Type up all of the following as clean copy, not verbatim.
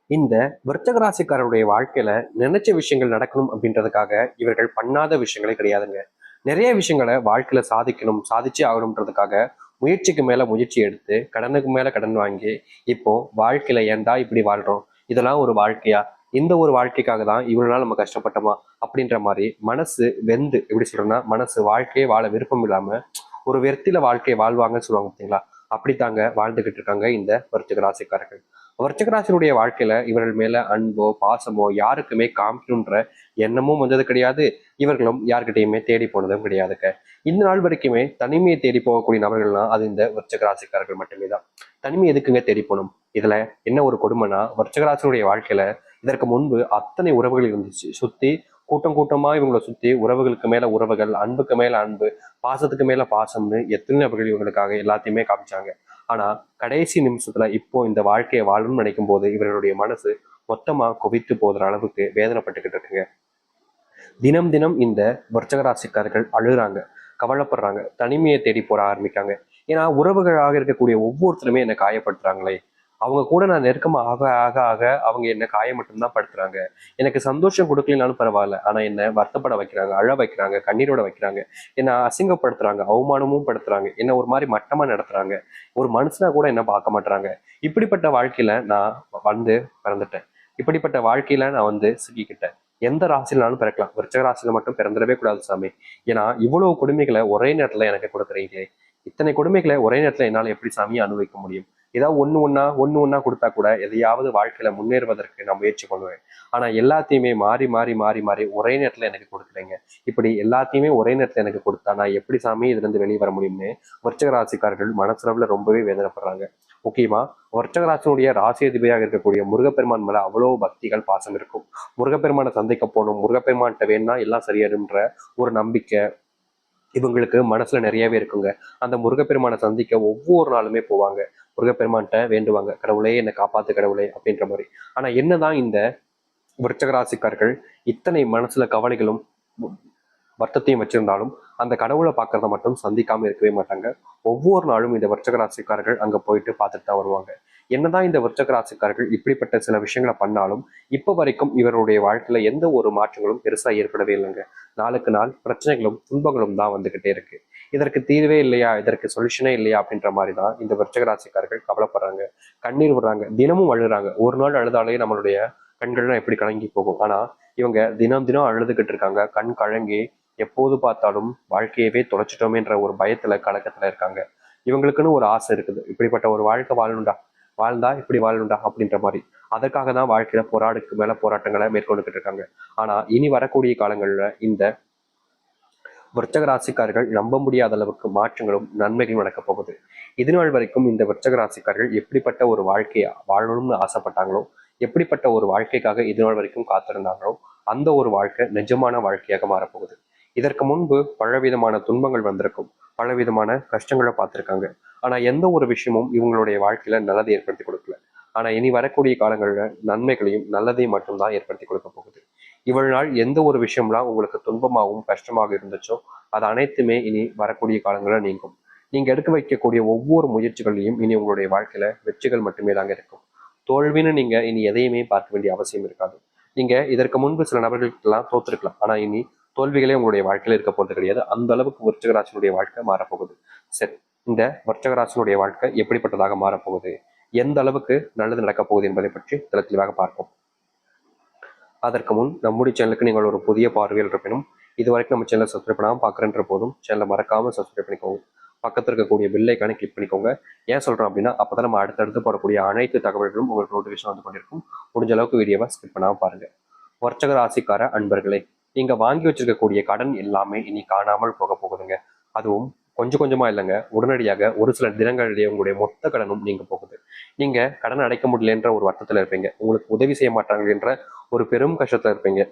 இந்த விருச்சக ராசிக்காரருடைய வாழ்க்கையில நினைச்ச விஷயங்கள் நடக்கணும் அப்படின்றதுக்காக இவர்கள் பண்ணாத விஷயங்களே கிடையாதுங்க. நிறைய விஷயங்களை வாழ்க்கையில சாதிக்கணும், சாதிச்சே ஆகணுன்றதுக்காக முயற்சிக்கு மேல முயற்சி எடுத்து கடனுக்கு மேல கடன் வாங்கி இப்போ வாழ்க்கையில ஏன்டா இப்படி வாழ்றோம், இதெல்லாம் ஒரு வாழ்க்கையா, இந்த ஒரு வாழ்க்கைக்காக தான் இவ்வளவு நாள் நம்ம கஷ்டப்பட்டோமா அப்படின்ற மாதிரி மனசு வெந்து, எப்படி சொல்றேன்னா மனசு வாழ்க்கையே வாழ விருப்பம் இல்லாம ஒரு வெறுத்தில வாழ்க்கையை வாழ்வாங்கன்னு சொல்லுவாங்க பார்த்தீங்களா, அப்படித்தாங்க வாழ்ந்துகிட்டு இருக்காங்க இந்த விருச்சிக ராசிக்காரர்கள். விருச்சிக ராசியினுடைய வாழ்க்கையில இவர்கள் மேல அன்போ பாசமோ யாருக்குமே காமிக்கணுன்ற எண்ணமும் வந்தது கிடையாது. இவர்களும் யார்கிட்டயுமே தேடி போனதும் கிடையாதுங்க. இந்த நாள் வரைக்குமே தனிமையை தேடி போகக்கூடிய நபர்கள்லாம் அது இந்த விருச்சிக ராசிக்காரர்கள் மட்டுமே தான். தனிமை எதுக்குங்க தேடி போகணும்? இதுல என்ன ஒரு கொடுமைனா, விருச்சிக ராசியினுடைய வாழ்க்கையில இதற்கு முன்பு அத்தனை உறவுகள் இருந்துச்சு. சுத்தி கூட்டம் கூட்டமா இவங்களை சுத்தி உறவுகளுக்கு மேல உறவுகள், அன்புக்கு மேல அன்பு, பாசத்துக்கு மேல பாசம்னு எத்தனை நபர்கள் இவங்களுக்காக எல்லாத்தையுமே காமிச்சாங்க. ஆனா கடைசி நிமிஷத்துல இப்போ இந்த வாழ்க்கையை வாழணும்னு நினைக்கும் போது இவர்களுடைய மனசு மொத்தமா குவித்து போகிற அளவுக்கு வேதனைப்பட்டுக்கிட்டு இருக்குங்க. தினம் தினம் இந்த விருச்சிக ராசிக்காரர்கள் அழுகுறாங்க, கவலைப்படுறாங்க, தனிமையை தேடி போற ஆரம்பிக்காங்க. ஏன்னா உறவுகளாக இருக்கக்கூடிய ஒவ்வொருத்தருமே என்னை காயப்படுத்துறாங்களே, அவங்க கூட நான் நெருக்கமா ஆக ஆக ஆக அவங்க என்ன காயம் மட்டும்தான் படுத்துறாங்க. எனக்கு சந்தோஷம் கொடுக்கலனாலும் பரவாயில்ல, ஆனா என்ன வருத்தப்பட வைக்கிறாங்க, அழ வைக்கிறாங்க, கண்ணீரோட வைக்கிறாங்க, என்ன அசிங்கப்படுத்துறாங்க, அவமானமும் படுத்துறாங்க, என்ன ஒரு மாதிரி மட்டமா நடத்துறாங்க, ஒரு மனுஷனா கூட என்ன பார்க்க மாட்டாங்க. இப்படிப்பட்ட வாழ்க்கையில நான் வந்து பிறந்துட்டேன். இப்படிப்பட்ட வாழ்க்கையில நான் வந்து சிக்கிக்கிட்டேன். எந்த ராசினாலும் பிறக்கலாம், விருச்சக ராசியில மட்டும் பிறந்துடவே கூடாது சாமி. ஏன்னா இவ்வளவு கொடுமைகளை ஒரே நேரத்துல எனக்கு கொடுக்குறீங்களே, இத்தனை கொடுமைகளை ஒரே நேரத்துல என்னால எப்படி சாமி அனுபவிக்க முடியும்? ஏதாவது ஒண்ணு ஒண்ணா கொடுத்தா கூட எதையாவது வாழ்க்கையில முன்னேறுவதற்கு நான் முயற்சி பண்ணுவேன். ஆனா எல்லாத்தையுமே மாறி மாறி மாறி மாறி ஒரே நேரத்துல எனக்கு கொடுக்குறீங்க. இப்படி எல்லாத்தையுமே ஒரே நேரத்துல எனக்கு கொடுத்தா நான் எப்படி சாமி இதுல இருந்து வெளியே வர முடியும்னு விருச்சிக ராசிக்காரர்கள் மனசளவுல ரொம்பவே வேதனைப்படுறாங்க. முக்கியமா விருச்சிக ராசியினுடைய ராசி அதிபதியாக இருக்கக்கூடிய முருகப்பெருமான் மேல அவ்வளவு பக்திகள், பாசம் இருக்கும். முருகப்பெருமானை சந்திக்க போகணும், முருகப்பெருமான்கிட்ட வேணா எல்லாம் சரியாடுன்ற ஒரு நம்பிக்கை இவங்களுக்கு மனசுல நிறையவே இருக்குங்க. அந்த முருகப்பெருமானை சந்திக்க ஒவ்வொரு நாளுமே போவாங்க. முருகப்பெருமான்கிட்ட வேண்டுவாங்க, கடவுளே என்னை காப்பாத்து கடவுளே அப்படின்ற மாதிரி. ஆனா என்னதான் இந்த விருச்சக ராசிக்காரர்கள் இத்தனை மனசுல கவலைகளும் வருத்தத்தையும் வச்சிருந்தாலும் அந்த கடவுளை பார்க்கறத மட்டும் சந்திக்காம இருக்கவே மாட்டாங்க. ஒவ்வொரு நாளும் இந்த விருச்சக ராசிக்காரர்கள் அங்க போயிட்டு பார்த்துட்டு தான் வருவாங்க. என்னதான் இந்த விருச்சக ராசிக்காரர்கள் இப்படிப்பட்ட சில விஷயங்களை பண்ணாலும் இப்ப வரைக்கும் இவருடைய வாழ்க்கையில எந்த ஒரு மாற்றங்களும் பெருசா ஏற்படவே இல்லைங்க. நாளுக்கு நாள் பிரச்சனைகளும் துன்பங்களும் தான் வந்துகிட்டே இருக்கு. இதற்கு தீர்வே இல்லையா, இதற்கு சொல்யூஷனே இல்லையா அப்படின்ற மாதிரி தான் இந்த விருச்சக ராசிக்காரர்கள் கவலைப்படுறாங்க, கண்ணீர் விடுறாங்க, தினமும் அழுறாங்க. ஒரு நாள் அழுதாலே நம்மளுடைய கண்கள்லாம் எப்படி கலங்கி போகும். ஆனா இவங்க தினம் தினம் அழுதுகிட்டு இருக்காங்க, கண் கலங்கி எப்போது பார்த்தாலும் வாழ்க்கையவே தொலைச்சிட்டோமேன்ற ஒரு பயத்துல கலக்கத்துல இருக்காங்க. இவங்களுக்குன்னு ஒரு ஆசை இருக்குது, இப்படிப்பட்ட ஒரு வாழ்க்கை வாழணும்டா, வாழ்ந்தா இப்படி வாழணும்டா அப்படின்ற மாதிரி. அதற்காக தான் வாழ்க்கையில போராடுக்கு மேல போராட்டங்களை மேற்கொண்டுகிட்டு இருக்காங்க. ஆனா இனி வரக்கூடிய காலங்கள்ல இந்த விருச்சக ராசிக்காரர்கள் நம்ப முடியாத அளவுக்கு மாற்றங்களும் நன்மைகளும் நடக்க போகுது. இது நாள் வரைக்கும் இந்த விருச்சக ராசிக்காரர்கள் எப்படிப்பட்ட ஒரு வாழ்க்கையை வாழணும்னு ஆசைப்பட்டாங்களோ, எப்படிப்பட்ட ஒரு வாழ்க்கைக்காக இது நாள் வரைக்கும் காத்திருந்தாங்களோ, அந்த ஒரு வாழ்க்கை நிஜமான வாழ்க்கையாக மாறப்போகுது. இதற்கு முன்பு பலவிதமான துன்பங்கள் வந்திருக்கும், பலவிதமான கஷ்டங்களை பார்த்திருக்காங்க. ஆனா எந்த ஒரு விஷயமும் இவங்களுடைய வாழ்க்கையில நல்லதை ஏற்படுத்தி கொடுக்கல. ஆனா இனி வரக்கூடிய காலங்கள்ல நன்மைகளையும் நல்லதையும் மட்டும்தான் ஏற்படுத்தி கொடுக்க போகுது. இவ்வளவு நாள் எந்த ஒரு விஷயம்லாம் உங்களுக்கு துன்பமாகவும் கஷ்டமாக இருந்துச்சோ அது அனைத்துமே இனி வரக்கூடிய காலங்களில் நீங்கும். நீங்க எடுக்க வைக்கக்கூடிய ஒவ்வொரு முயற்சிகளையும் இனி உங்களுடைய வாழ்க்கையில வெற்றிகள் மட்டுமே தாங்க இருக்கும். தோல்வின்னு நீங்க இனி எதையுமே பார்க்க வேண்டிய அவசியம் இருக்காது. நீங்க இதற்கு முன்பு சில நபர்களுக்கெல்லாம் தோத்துருக்கலாம், ஆனா இனி தோல்விகளே உங்களுடைய வாழ்க்கையில இருக்க போறது கிடையாது. அந்த அளவுக்கு விருச்சிகராசினுடைய வாழ்க்கை மாறப்போகுது. சரி, இந்த விருச்சிகராசினுடைய வாழ்க்கை எப்படிப்பட்டதாக மாறப்போகுது, எந்த அளவுக்கு நல்லது நடக்கப் போகுது என்பதை பற்றி தெளிவாக பார்ப்போம். அதற்கு முன் நம்முடைய சேனலுக்கு நீங்கள் ஒரு புதிய பார்வையில் இருப்பினும் இதுவரைக்கும் நம்ம சேனலை சப்ஸ்கிரைப் பண்ணாமல் பார்க்குறன்ற போதும் சேனலை மறக்காமல் சப்ஸ்கிரைப் பண்ணிக்கோங்க. பக்கத்தில் இருக்கக்கூடிய பெல் ஐக்கானை கிளிக் பண்ணிக்கோங்க. ஏன் சொல்கிறோம் அப்படின்னா அப்போ தான் நம்ம அடுத்தடுத்து போடக்கூடிய அனைத்து தகவல்களும் உங்களுக்கு நோட்டிஃபிகேஷன் வந்து கொண்டிருக்கும். முடிஞ்ச அளவுக்கு வீடியோவை ஸ்கிப் பண்ணாமல் பாருங்கள். வர்ச்சக ராசிக்கார அன்பர்களே, நீங்கள் வாங்கி வச்சிருக்கக்கூடிய கடன் எல்லாமே இனி காணாமல் போக போகுதுங்க. அதுவும் கொஞ்சம் கொஞ்சமா இல்லைங்க, உடனடியாக ஒரு சில தினங்களிலேயே உங்களுடைய மொத்த கடனும் நீங்க போகுது. நீங்க கடன் அடைக்க முடியலன்ற ஒரு வருத்தத்துல இருப்பீங்க, உங்களுக்கு உதவி செய்ய மாட்டாங்க என்ற ஒரு பெரும் கஷ்டத்துல இருப்பீங்க.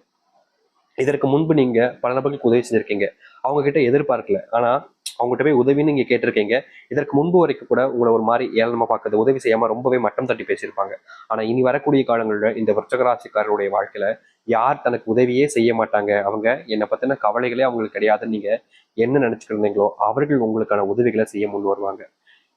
இதற்கு முன்பு நீங்க பல நபர்களுக்கு உதவி செஞ்சிருக்கீங்க, அவங்க கிட்ட எதிர்பார்க்கல, ஆனா அவங்ககிட்ட போய் உதவின்னு நீங்க கேட்டிருக்கீங்க. இதற்கு முன்பு வரைக்கும் கூட உங்களை ஒரு மாதிரி ஏளனமா பார்க்கறது, உதவி செய்யாம ரொம்பவே மட்டம் தட்டி பேசியிருப்பாங்க. ஆனா இனி வரக்கூடிய காலங்களில் இந்த விருச்சிக ராசிக்காரருடைய வாழ்க்கையில யார் தனக்கு உதவியே செய்ய மாட்டாங்க, அவங்க என்னை பத்தின கவலைகளே அவங்களுக்கு கிடையாதுன்னு நீங்க என்ன நினைச்சுட்டு இருந்தீங்களோ அவர்கள் உங்களுக்கான உதவிகளை செய்ய முன் வருவாங்க.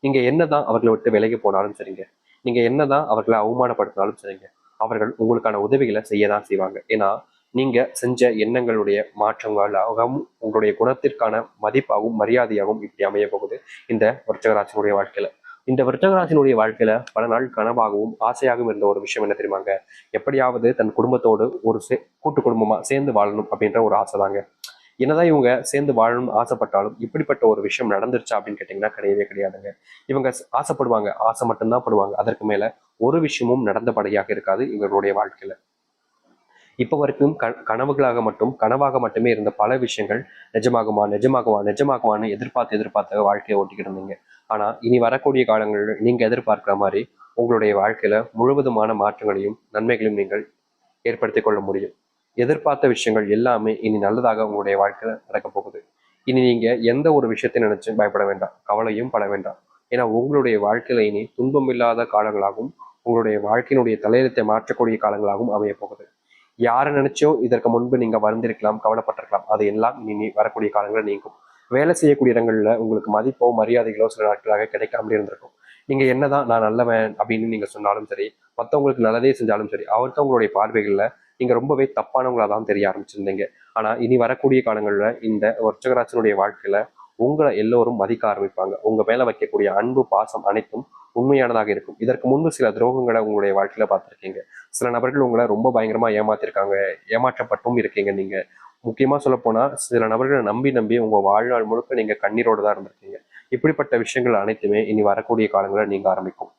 நீங்க என்னதான் அவர்களை விட்டு விலகி போனாலும் சரிங்க, நீங்க என்னதான் அவர்களை அவமானப்படுத்தினாலும் சரிங்க, அவர்கள் உங்களுக்கான உதவிகளை செய்ய தான் செய்வாங்க. ஏன்னா நீங்க செஞ்ச எண்ணங்களுடைய மாற்றங்களாகவும் உங்களுடைய குணத்திற்கான மதிப்பாகவும் மரியாதையாகவும் இப்படி அமைய போகுது இந்த விருச்சிக வாழ்க்கையில. இந்த விருச்சிக வாழ்க்கையில பல நாள் கனவாகவும் ஆசையாகவும் இருந்த ஒரு விஷயம் என்ன தெரியுமாங்க? எப்படியாவது தன் குடும்பத்தோடு ஒரு கூட்டு குடும்பமா சேர்ந்து வாழணும் அப்படின்ற ஒரு ஆசை தாங்க. என்னதான் இவங்க சேர்ந்து வாழணும்னு ஆசைப்பட்டாலும் இப்படிப்பட்ட ஒரு விஷயம் நடந்துருச்சா அப்படின்னு கேட்டீங்கன்னா கிடையவே கிடையாதுங்க. இவங்க ஆசைப்படுவாங்க, ஆசை மட்டும்தான் படுவாங்க. அதற்கு மேல ஒரு விஷயமும் நடந்தபடியாக இருக்காது இவர்களுடைய வாழ்க்கையில. இப்ப வரைக்கும் கனவாக மட்டுமே இருந்த பல விஷயங்கள் நிஜமாகுமான்னு எதிர்பார்த்த வாழ்க்கையை ஓட்டிக்கிட்டு இருந்தீங்க. ஆனா இனி வரக்கூடிய காலங்களில் நீங்க எதிர்பார்க்கிற மாதிரி உங்களுடைய வாழ்க்கையில முழுவதுமான மாற்றங்களையும் நன்மைகளையும் நீங்கள் ஏற்படுத்திக் கொள்ள முடியும். எதிர்பார்த்த விஷயங்கள் எல்லாமே இனி நல்லதாக உங்களுடைய வாழ்க்கையில நடக்க போகுது. இனி நீங்க எந்த ஒரு விஷயத்தை நினைச்சு பயப்பட வேண்டாம், கவலையும் பட வேண்டாம். ஏன்னா உங்களுடைய வாழ்க்கையில இனி துன்பம் இல்லாத காலங்களாகவும் உங்களுடைய வாழ்க்கையினுடைய தலையெழுத்தை மாற்றக்கூடிய காலங்களாகவும் அமைய போகுது. யாரை நினைச்சோ இதற்கு முன்பு நீங்க வந்திருக்கலாம், கவலைப்பட்டிருக்கலாம். அது எல்லாம் இனி வரக்கூடிய காலங்களில் நீங்கும். வேலை செய்யக்கூடிய இடங்கள்ல உங்களுக்கு மதிப்போ மரியாதைகளோ சில நாட்களாக கிடைக்காமலே இருந்திருக்கும். நீங்க என்னதான் நான் நல்லவன் அப்படின்னு நீங்க சொன்னாலும் சரி, மற்றவங்களுக்கு நல்லதே செஞ்சாலும் சரி, அவர்த்தவங்களுடைய பார்வைகள்ல நீங்க ரொம்பவே தப்பானவங்களா தான் தெரிய ஆரம்பிச்சிருந்தீங்க. ஆனா இனி வரக்கூடிய காலங்கள்ல இந்த விருச்சிக வாழ்க்கையில உங்களை எல்லோரும் மதிக்க ஆரம்பிப்பாங்க. உங்க மேல வைக்கக்கூடிய அன்பு பாசம் அனைத்தும் உண்மையானதாக இருக்கும். இதற்கு முன்பு சில துரோகங்களை உங்களுடைய வாழ்க்கையில பார்த்திருக்கீங்க. சில நபர்கள் உங்களை ரொம்ப பயங்கரமா ஏமாத்திருக்காங்க, ஏமாற்றப்பட்டும் இருக்கீங்க நீங்க. முக்கியமா சொல்ல போனா சில நபர்களை நம்பி நம்பி உங்க வாழ்நாள் முழுக்க நீங்க கண்ணீரோடு தான் இருந்திருக்கீங்க. இப்படிப்பட்ட விஷயங்கள் அனைத்துமே இனி வரக்கூடிய காலங்களில் நீங்க ஆரம்பிக்கும்.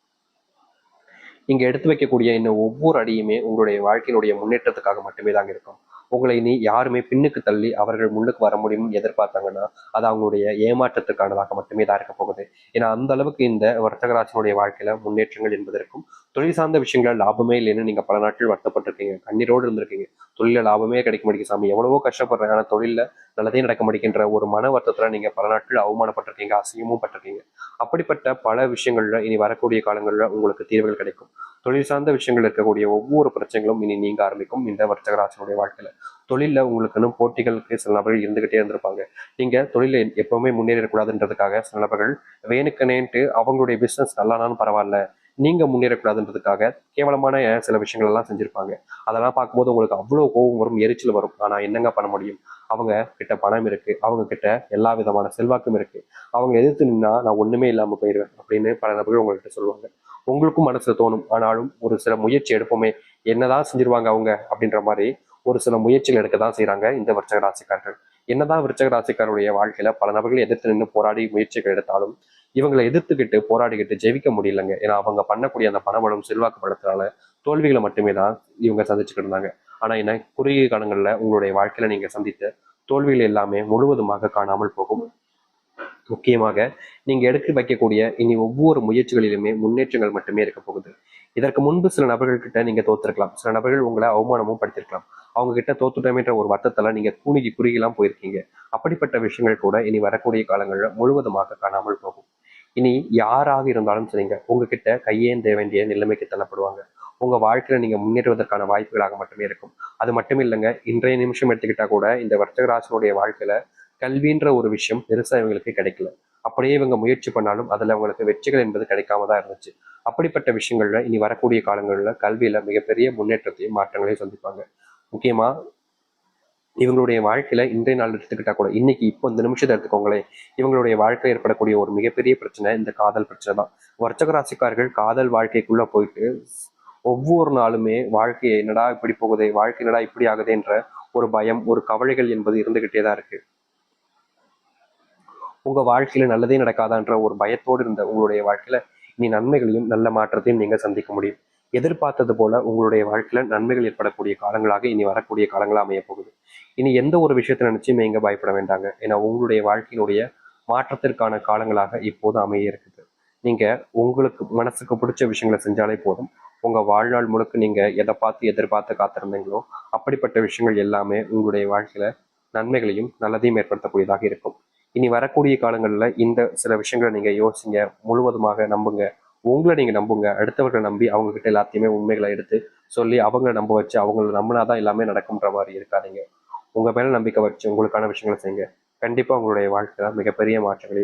நீங்க எடுத்து வைக்கக்கூடிய இன்னும் ஒவ்வொரு அடியுமே உங்களுடைய வாழ்க்கையினுடைய முன்னேற்றத்துக்காக மட்டுமே தாங்க இருக்கும். உங்களை இனி யாருமே பின்னுக்கு தள்ளி அவர்கள் முன்னுக்கு வர முடியும்னு எதிர்பார்த்தாங்கன்னா அது அவங்களுடைய ஏமாற்றத்துக்கானதாக மட்டுமே தான் இருக்க போகுது. ஏன்னா அந்த அளவுக்கு இந்த வர்த்தகராஜனுடைய வாழ்க்கையில முன்னேற்றங்கள் என்பதற்கும் தொழில் சார்ந்த விஷயங்கள் லாபமே இல்லைன்னு நீங்க பல நாட்கள் வருத்தப்பட்டிருக்கீங்க, கண்ணீரோடு இருந்திருக்கீங்க. தொழில லாபமே கிடைக்க மாட்டேங்குது சாமி, எவ்வளவோ கஷ்டப்படுறேன், ஆனா தொழில நல்லதே நடக்க மாட்டேங்கிற ஒரு மன வருத்தத்துல நீங்க பல நாட்கள் அவமானப்பட்டிருக்கீங்க, அசிங்கமும் பட்டிருக்கீங்க. அப்படிப்பட்ட பல விஷயங்கள்ல இனி வரக்கூடிய காலங்கள்ல உங்களுக்கு தீர்வுகள் கிடைக்கும். தொழில் சார்ந்த விஷயங்கள் இருக்கக்கூடிய ஒவ்வொரு பிரச்சனைகளும் இனி நீங்க ஆரம்பிக்கும் இந்த வர்த்தகராஜனுடைய வாழ்க்கையில. தொழில உங்களுக்குன்னு போட்டிகளுக்கு சில நபர்கள் இருந்துகிட்டே இருந்திருப்பாங்க. நீங்க தொழில எப்பவுமே முன்னேறக்கூடாதுன்றதுக்காக சில நபர்கள் வேணுக்கனேன்ட்டு அவங்களுடைய பிசினஸ் நல்லானாலும் பரவாயில்ல, நீங்க முன்னேறக்கூடாதுன்றதுக்காக கேவலமான சில விஷயங்கள் எல்லாம் செஞ்சிருப்பாங்க. அதெல்லாம் பார்க்கும்போது உங்களுக்கு அவ்வளவு கோபம் வரும், எரிச்சல் வரும். ஆனா என்னங்க பண்ண முடியும்? அவங்க கிட்ட பணம் இருக்கு, அவங்க கிட்ட எல்லா விதமான செல்வாக்கும் இருக்கு. அவங்க எதிர்த்து நின்னா நான் ஒண்ணுமே இல்லாம போயிடுவேன் அப்படின்னு பல நபர்கள் உங்கள்கிட்ட சொல்லுவாங்க. உங்களுக்கும் மனசுல தோணும். ஆனாலும் ஒரு சில முயற்சி எடுப்போமே, என்னதான் செஞ்சிருவாங்க அவங்க அப்படின்ற மாதிரி ஒரு சில முயற்சிகள் எடுக்க தான் செய்யறாங்க இந்த விருச்சிக ராசிக்காரர்கள். என்னதான் விருச்சிக ராசிக்காரருடைய வாழ்க்கையில பல நபர்கள் எதிர்த்து நின்று போராடி முயற்சிகள் எடுத்தாலும் இவங்களை எதிர்த்துக்கிட்டு போராடிக்கிட்டு ஜெயிக்க முடியலங்க. ஏன்னா அவங்க பண்ணக்கூடிய அந்த பணபலம் செல்வாக்கு படத்தினால தோல்விகளை மட்டுமே தான் இவங்க சந்திச்சுக்கிட்டு இருந்தாங்க. ஆனா என்ன குறுகிய காலங்கள்ல உங்களுடைய வாழ்க்கையில நீங்க சந்தித்த தோல்விகள் எல்லாமே முழுவதுமாக காணாமல் போகும். முக்கியமாக நீங்க எடுத்து வைக்கக்கூடிய இனி ஒவ்வொரு முயற்சிகளிலுமே முன்னேற்றங்கள் மட்டுமே இருக்க போகுது. இதற்கு முன்பு சில நபர்கள் கிட்ட நீங்க தோத்திருக்கலாம், சில நபர்கள் உங்களை அவமானமும் படுத்திருக்கலாம். அவங்க கிட்ட தோத்துட்டோமேன்ற ஒரு வருத்தத்துல நீங்க குறுகிலாம் போயிருக்கீங்க. அப்படிப்பட்ட விஷயங்கள் கூட இனி வரக்கூடிய காலங்கள்ல முழுவதுமாக காணாமல் போகும். இனி யாராக இருந்தாலும் சரிங்க, உங்ககிட்ட கையேந்த வேண்டிய நிலைமைக்கு தள்ளப்படுவாங்க. உங்க வாழ்க்கையில நீங்க முன்னேறுவதற்கான வாய்ப்புகளாக மட்டுமே இருக்கும். அது மட்டும் இல்லைங்க, இன்றைய நிமிஷம் எடுத்துக்கிட்டா கூட இந்த வர்த்தகராசனுடைய வாழ்க்கையில கல்வின்ற ஒரு விஷயம் பெருசா இவங்களுக்கு கிடைக்கல. அப்படியே இவங்க முயற்சி பண்ணாலும் அதுல அவங்களுக்கு வெற்றிகள் என்பது கிடைக்காம தான் இருந்துச்சு. அப்படிப்பட்ட விஷயங்கள்ல இனி வரக்கூடிய காலங்கள்ல கல்வியில மிகப்பெரிய முன்னேற்றத்தையும் மாற்றங்களையும் சந்திப்பாங்க. முக்கியமா இவங்களுடைய வாழ்க்கையில இன்றைய நாள் எடுத்துக்கிட்டா கூட இன்னைக்கு இப்போ இந்த நிமிஷத்தை எடுத்துக்கோங்களேன், இவங்களுடைய வாழ்க்கையில் ஏற்படக்கூடிய ஒரு மிகப்பெரிய பிரச்சனை இந்த காதல் பிரச்சனை தான். வர்த்தக ராசிக்காரர்கள் காதல் வாழ்க்கைக்குள்ள போயிட்டு ஒவ்வொரு நாளுமே வாழ்க்கையை என்னடா இப்படி போகுதே, வாழ்க்கை என்னடா இப்படி ஆகுதுன்ற ஒரு பயம், ஒரு கவலைகள் என்பது இருந்துகிட்டே தான் இருக்கு. உங்க வாழ்க்கையில நல்லதே நடக்காதான்ற ஒரு பயத்தோடு இருந்த உங்களுடைய வாழ்க்கையில இனி நன்மைகளையும் நல்ல மாற்றத்தையும் நீங்க சந்திக்க முடியும். எதிர்பார்த்தது போல உங்களுடைய வாழ்க்கையில நன்மைகள் ஏற்படக்கூடிய காலங்களாக இனி வரக்கூடிய காலங்களா அமைய போகுது. இனி எந்த ஒரு விஷயத்தை நினைச்சுமே இங்க பயப்பட வேண்டாங்க. ஏன்னா உங்களுடைய வாழ்க்கையினுடைய மாற்றத்திற்கான காலங்களாக இப்போது அமைய இருக்குது. நீங்க உங்களுக்கு மனசுக்கு பிடிச்ச விஷயங்களை செஞ்சாலே போதும். உங்க வாழ்நாள் முழுக்க நீங்க எதை பார்த்து எதிர்பார்த்து காத்திருந்தீங்களோ அப்படிப்பட்ட விஷயங்கள் எல்லாமே உங்களுடைய வாழ்க்கையில நன்மைகளையும் நல்லதையும் ஏற்படுத்தக்கூடியதாக இருக்கும். இனி வரக்கூடிய காலங்களில் இந்த சில விஷயங்களை நீங்க யோசிங்க, முழுவதுமாக நம்புங்க. உங்களை நீங்க நம்புங்க, அடுத்தவர்களை நம்பி அவங்க கிட்ட எல்லாத்தையுமே உண்மைகளை எடுத்து சொல்லி அவங்கள நம்ப வச்சு அவங்கள நம்பினாதான் எல்லாமே நடக்கும்ன்ற மாதிரி இருக்காதீங்க. உங்க மேல நம்பிக்கை வச்சு உங்களுக்கான விஷயங்களை செய்யுங்க. கண்டிப்பா உங்களுடைய வாழ்க்கையில மிகப்பெரிய மாற்றங்களை